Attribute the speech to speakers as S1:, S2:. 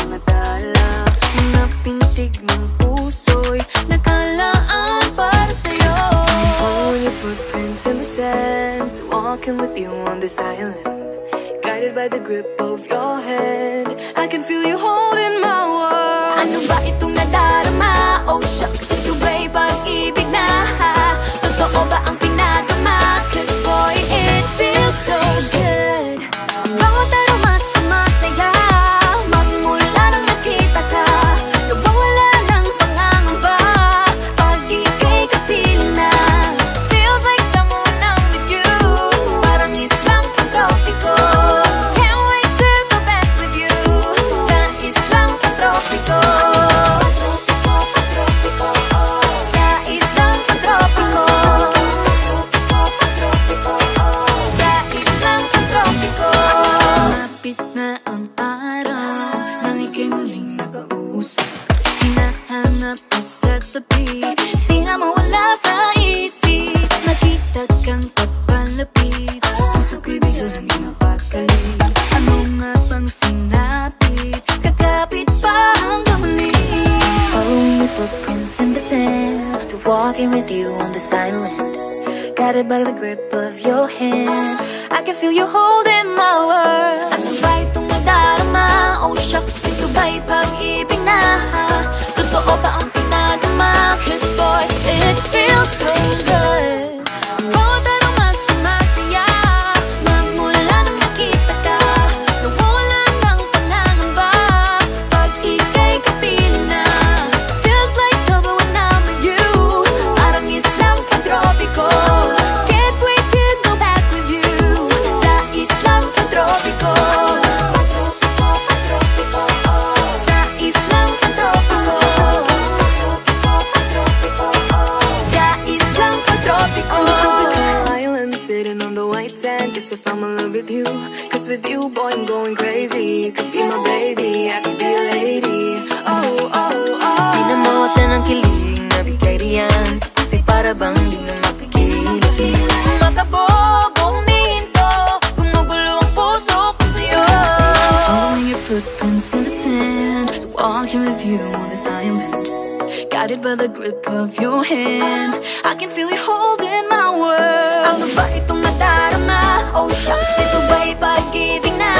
S1: mga dala, mga pintig ng puso'y nakalaan para sa'yo.
S2: Following your footprints in the sand, walking with you on this island, guided by the grip of your hand. I can feel you holding my world.
S1: Ano ba itong nadarama? Oh shucks, ito ba'y pag-ibig na? Totoo ba ang pinadama? Cause boy, it feels so good. Bawat aroma sumasaya, magmula nang nakita ka. Nawawala ng pangangamba pag ika'y kapiling na. Feels like someone I'm with you, parang islang pantropiko. Can't wait to go back with you sa islang pantropiko. Sa islang pantropiko. Sa islang pantropiko. Sumapit na ang araw nang ika'y muling nakausap. Hinahanap ka sa tabi, di na mawala sa isip. Nakita kang papalapit, puso ko'y biglang pinapakali. Ano nga bang sinapit? Kakapit pa hanggang muli.
S2: Following your footprints in the sand, walking with you on this island, guided by the grip of your hand. I can feel you holding my world.
S1: Ano ba itong nadarama? Oh shucks, ito ba'y pag-ibig na? Totoo ba ang pinadama? Cause boy, it feels so good. Bawat aroma sumasaya, magmula nang nakita ka. Nawawala ng pangangamba pag ika'y kapiling na. Feels like summer when I'm with you, parang islang pantropiko. Can't wait to go back with you sa islang pantropiko. Sa islang pantropiko. Sa islang pantropiko.
S2: On the tropical island, sitting on the white sand, guess if I'm in love with you. Cause with you, boy, I'm going crazy. You could be my baby, I could be a lady. Oh, oh, oh.
S1: Di na mawata ng kilig na bigay riyan, kasi para bang di na mapigil. Makabog, huminto, gumugulo ang puso ko sa'yo.
S2: Following your footprints in the sand, walking with you on this island, guided by the grip of your hand. I can feel you holding my world.
S1: Ano ba itong nadarama? Oh shucks, ito ba'y pag-ibig na?